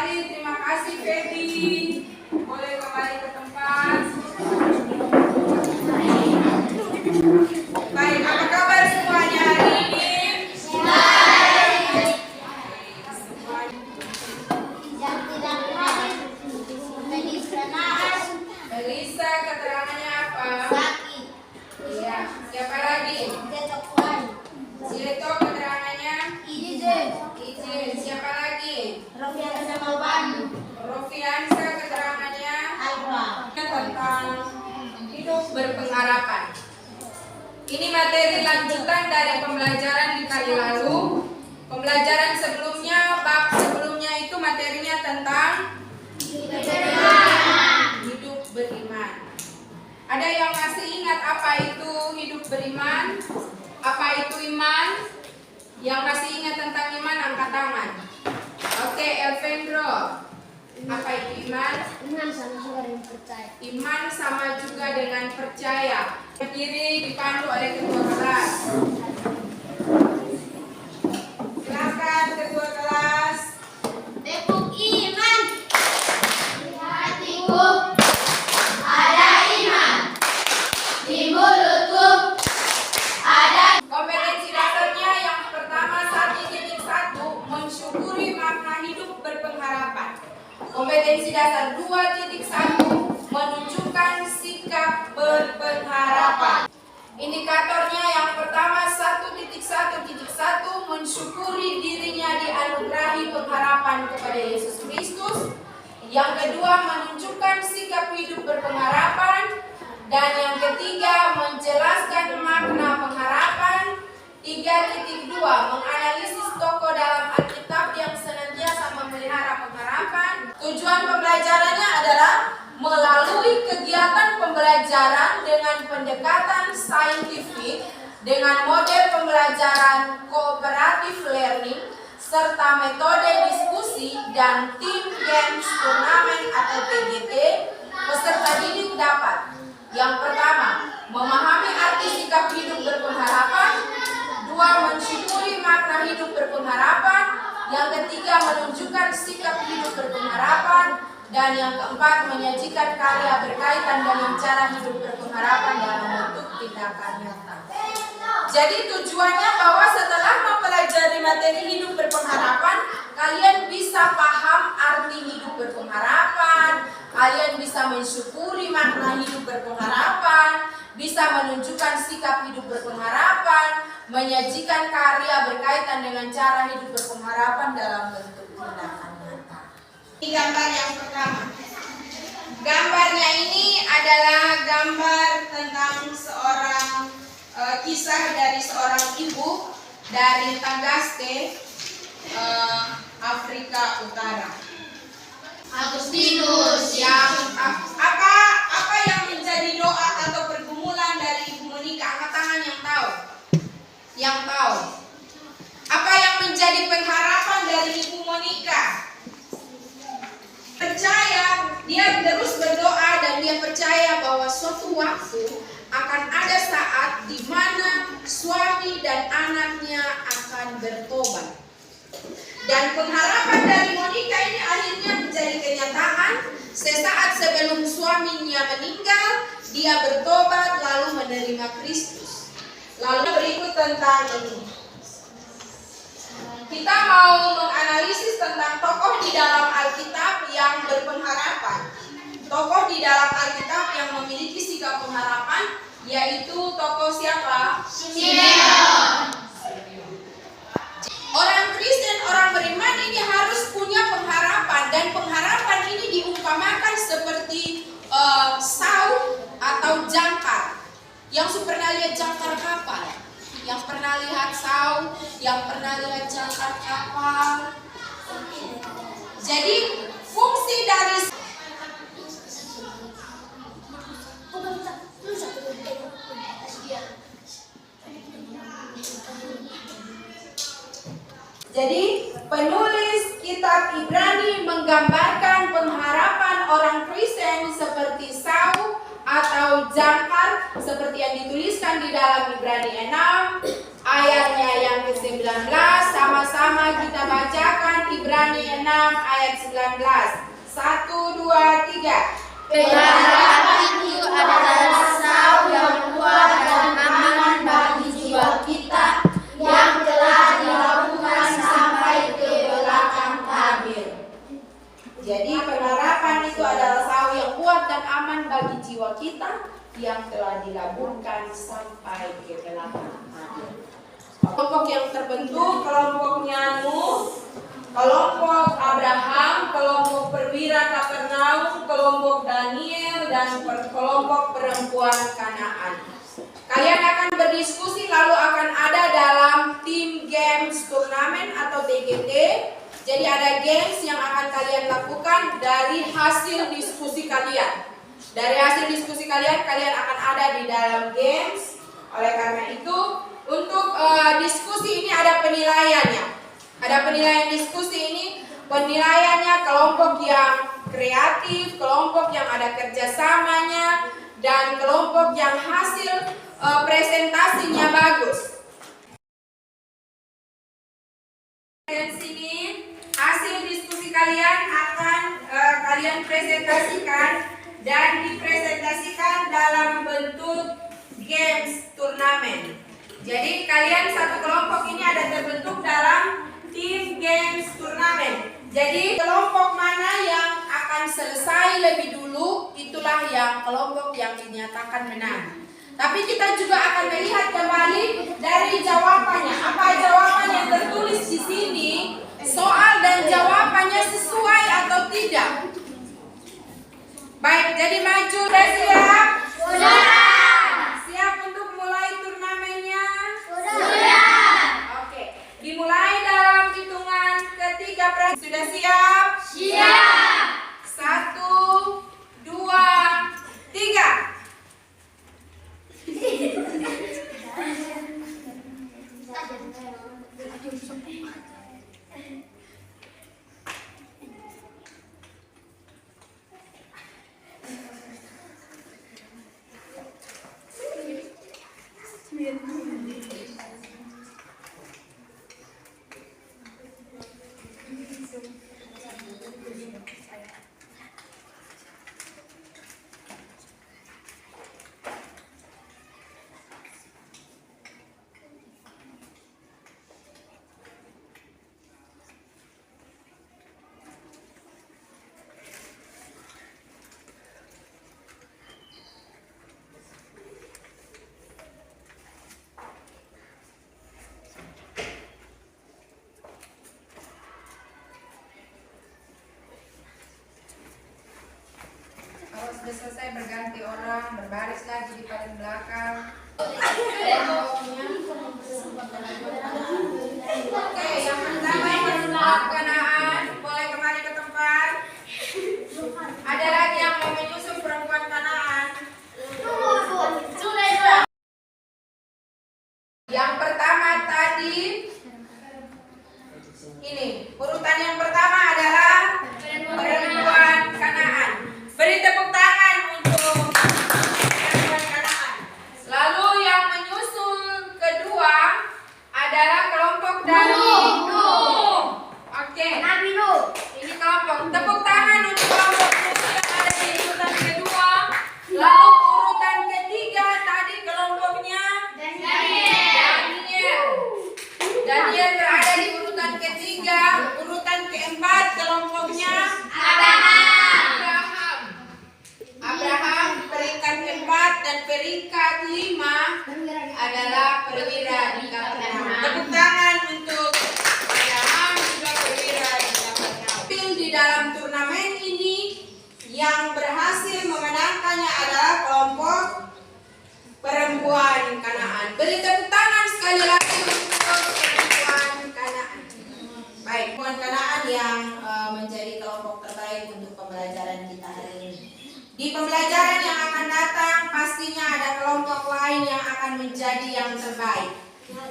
kembali. Terima kasih Feby. Boleh kembali ke tempat. Baik, apa kabar semuanya hari ini? Baik. Elisa, keterangannya apa? Sakit. Iya. Siapa lagi? Zieto, keterangannya? Izin. Siapa lagi? Rofiansa Malbani. Rofiansa, keterangannya? Alfa. Tentang hidup berpengharapan. Ini materi lanjutan dari pembelajaran di kali lalu. Pembelajaran sebelumnya, bab sebelumnya itu materinya tentang hidup beriman. Ada yang masih ingat apa itu hidup beriman? Apa itu iman? Yang masih ingat tentang iman angkat tangan. Oke, Elvendro. Apa itu iman? Iman sama juga dengan percaya. Iman sama juga dengan percaya. Berdiri dipandu oleh ketua kelas. Silakan ketua kelas. Tepuk iman. Di hatiku ada iman. Di mulutku ada. Kompetensi dasarnya yang pertama 1.1 mensyukuri makna hidup berpengharapan. Kompetensi dasar 2.1 menunjukkan sikap berpengharapan. Indikatornya yang pertama 1.1.1 mensyukuri dirinya dianugerahi pengharapan kepada Yesus Kristus. Yang kedua menunjukkan sikap hidup berpengharapan. Dan yang ketiga menjelaskan makna pengharapan. 3.2 menganalisis tokoh dalam Alkitab yang senantiasa memelihara pengharapan. Tujuan pembelajarannya adalah melalui kegiatan pembelajaran dengan pendekatan saintifik, dengan model pembelajaran cooperative learning, serta metode diskusi dan team games turnamen atau TGT, peserta didik dapat: yang pertama, memahami arti sikap hidup berpengharapan. 2. Mensyukuri makna hidup berpengharapan. Yang ketiga, menunjukkan sikap hidup berpengharapan. Dan yang keempat, menyajikan karya berkaitan dengan cara hidup berpengharapan dalam bentuk tindakan nyata. Jadi tujuannya bahwa setelah mempelajari materi hidup berpengharapan, kalian bisa paham arti hidup berpengharapan, kalian bisa mensyukuri makna hidup berpengharapan, bisa menunjukkan sikap hidup berpengharapan, menyajikan karya berkaitan dengan cara hidup berpengharapan dalam bentuk tindakan nyata. Ini gambar yang pertama. Gambarnya ini adalah gambar tentang seorang kisah dari seorang ibu dari Tagaste, Afrika Utara. Agustinus. Yang apa yang menjadi doa atau pergumulan dari Ibu Monica? Angkat tangan yang tahu. Yang tahu. Apa yang menjadi pengharapan dari Ibu Monica? Percaya, dia terus berdoa dan dia percaya bahwa suatu waktu akan ada saat di mana suami dan anaknya akan bertobat. Dan pengharapan dari Monica ini akhirnya menjadi kenyataan. Sesaat sebelum suaminya meninggal, dia bertobat lalu menerima Kristus. Lalu berikut tentang ini. Kita mau menganalisis tentang tokoh di dalam Alkitab yang berpengharapan. Tokoh di dalam Alkitab yang memiliki sikap pengharapan, yaitu tokoh siapa? Simeon. Orang Kristen, orang beriman ini harus punya pengharapan. Dan pengharapan ini diumpamakan seperti saung atau jangkar. Yang pernah lihat jangkar kapal? Yang pernah lihat saung? Yang pernah lihat jangkar kapal? Jadi fungsi dari penulis kitab Ibrani menggambarkan pengharapan orang Kristen seperti saung atau jangkar seperti yang dituliskan di dalam Ibrani 6 ayatnya yang ke-19. Sama-sama kita bacakan Ibrani 6 ayat 19. 1, 2, 3. Pengharapan itu adalah sau yang kuat dan aman bagi jiwa kita yang telah dilakukan sampai ke belakang tabir. Jadi pengharapan itu adalah sau yang kuat dan aman bagi jiwa kita yang telah dilaburkan sampai ke belakang tabir. Kelompok yang terbentuk, kelompoknya Nuh, kelompok Abraham, kelompok perwira Kapernaum, kelompok Daniel, dan kelompok perempuan Kanaan. Kalian akan berdiskusi lalu akan ada dalam tim games turnamen atau TGT. Jadi ada games yang akan kalian lakukan dari hasil diskusi kalian. Dari hasil diskusi kalian, kalian akan ada di dalam games. Oleh karena itu, untuk diskusi ini ada penilaiannya. Ada penilaian diskusi ini, penilaiannya kelompok yang kreatif, kelompok yang ada kerjasamanya, dan kelompok yang hasil presentasinya bagus. Dan sini hasil diskusi kalian akan kalian presentasikan dan dipresentasikan dalam bentuk games turnamen. Jadi kalian satu kelompok ini ada terbentuk dalam tim games turnamen. Jadi kelompok mana yang akan selesai lebih dulu, itulah yang kelompok yang dinyatakan menang. Tapi kita juga akan melihat kembali dari jawabannya. Apa jawaban yang tertulis di sini, soal dan jawabannya sesuai atau tidak. Baik, jadi maju, siap? Siap untuk mulai turnamennya? Oke, dimulai dalam hitungan ketiga. Sudah siap? Siap. 1, 2, 3. Kalau sudah selesai berganti orang, berbaris lagi di paling belakang. Oke, yang pertama perempuan Kanaan, boleh kembali ke tempat. Ada lagi yang mau menyusun perempuan Kanaan? Yang pertama tadi, ini urutan yang pertama adalah perempuan Kanaan. Beri tepuk tangan untuk perempuan Kanaan. Lalu yang menyusul kedua adalah kelompok dari Nuh. Oke. Nabi Nuh. Ini kelompok. Tepuk tangan untuk kelompok Nuh yang ada di urutan kedua. Lalu urutan ketiga tadi kelompoknya Daniel berada di urutan ketiga. Urutan keempat kelompoknya Abraham peringkat keempat dan peringkat 5 adalah perwira di Kapernaum. Tepuk tangan untuk Abraham juga perwira di Kapernaum. Di dalam turnamen ini yang berhasil memenangkannya adalah kelompok perempuan Kanaan. Beri tepuk tangan sekali lagi untuk perempuan Kanaan. Baik, perempuan Kanaan yang menjadi kelompok terbaik untuk pembelajaran kita hari ini. Di pembelajaran yang akan datang pastinya ada kelompok lain yang akan menjadi yang terbaik.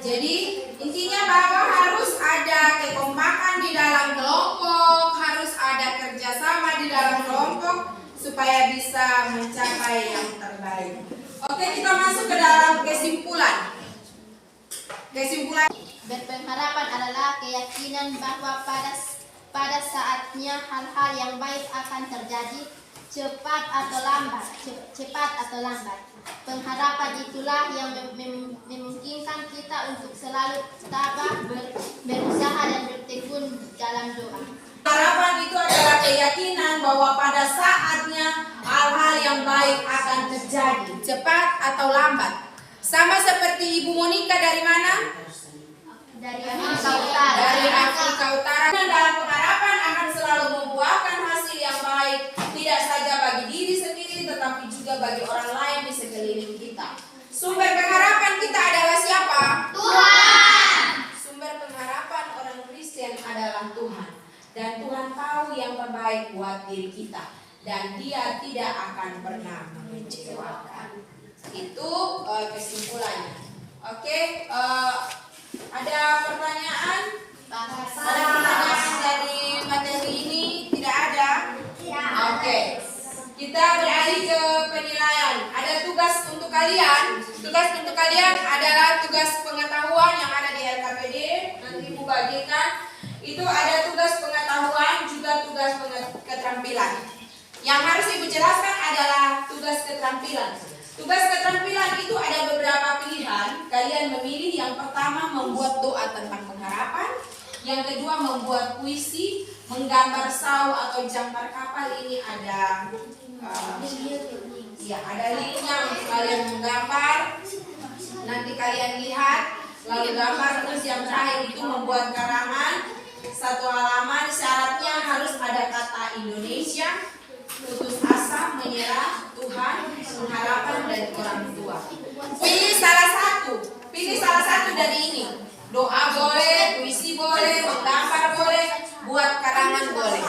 Jadi intinya bahwa harus ada kekompakan di dalam kelompok, harus ada kerjasama di dalam kelompok supaya bisa mencapai yang terbaik. Oke, kita masuk ke dalam kesimpulan. Kesimpulan Berpengharapan adalah keyakinan bahwa pada saatnya hal-hal yang baik akan terjadi, cepat atau lambat. Pengharapan itulah yang memungkinkan kita untuk selalu tabah, berusaha dan bertekun dalam doa. Harapan itu adalah keyakinan bahwa pada saatnya hal-hal yang baik akan terjadi, cepat atau lambat. Sama seperti Ibu Monica dari mana? Dari Afrika Utara. Dari Afrika Utara. Dalam pengharapan akan selalu membuahkan hasil yang baik, tidak saja bagi diri sendiri, tetapi juga bagi orang lain di sekeliling kita. Sumber pengharapan kita adalah siapa? Tuhan. Sumber pengharapan orang Kristen adalah Tuhan. Dan Tuhan tahu yang terbaik buat diri kita. Dan Dia tidak akan pernah mengecewakan. Itu kesimpulannya. Oke, ada pertanyaan? Ada pertanyaan dari materi ini? Tidak ada? Oke. Kita beralih ke penilaian. Ada tugas untuk kalian. Tugas untuk kalian adalah tugas pengetahuan yang ada di LKPD. Nanti Ibu bagikan. Itu ada tugas pengetahuan juga tugas keterampilan. Yang harus Ibu jelaskan adalah tugas keterampilan. Tugas keterampilan itu ada beberapa pilihan. Kalian memilih yang pertama membuat doa tentang pengharapan. Yang kedua membuat puisi, menggambar saw atau jangkar kapal. Ini ada ada linknya untuk kalian menggambar. Nanti kalian lihat lalu gambar. Terus yang terakhir itu membuat karangan 1 halaman. Syaratnya harus ada kata Indonesia, putus asa, menyerah, Tuhan, pengharapan, dan orang tua. Pilih salah satu dari ini. Doa boleh, puisi boleh, menggambar boleh, buat karangan boleh.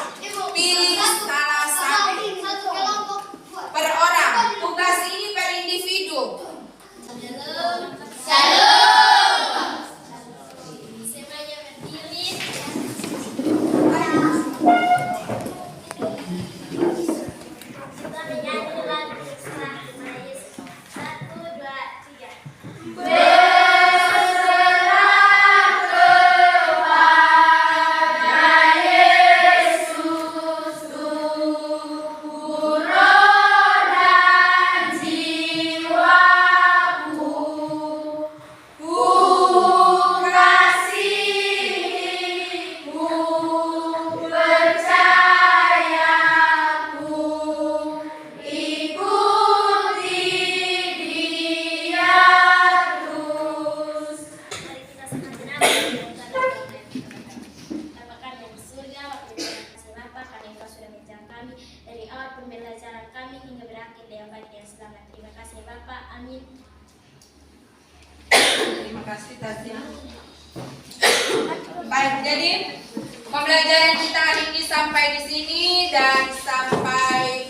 Pilih salah satu. Per orang. Tugas ini per individu. Pembelajaran kami hingga berakhir dengan baik dan selamat. Terima kasih Bapak. Amin. Terima kasih Tatia. Baik, jadi pembelajaran kita hari ini sampai di sini dan sampai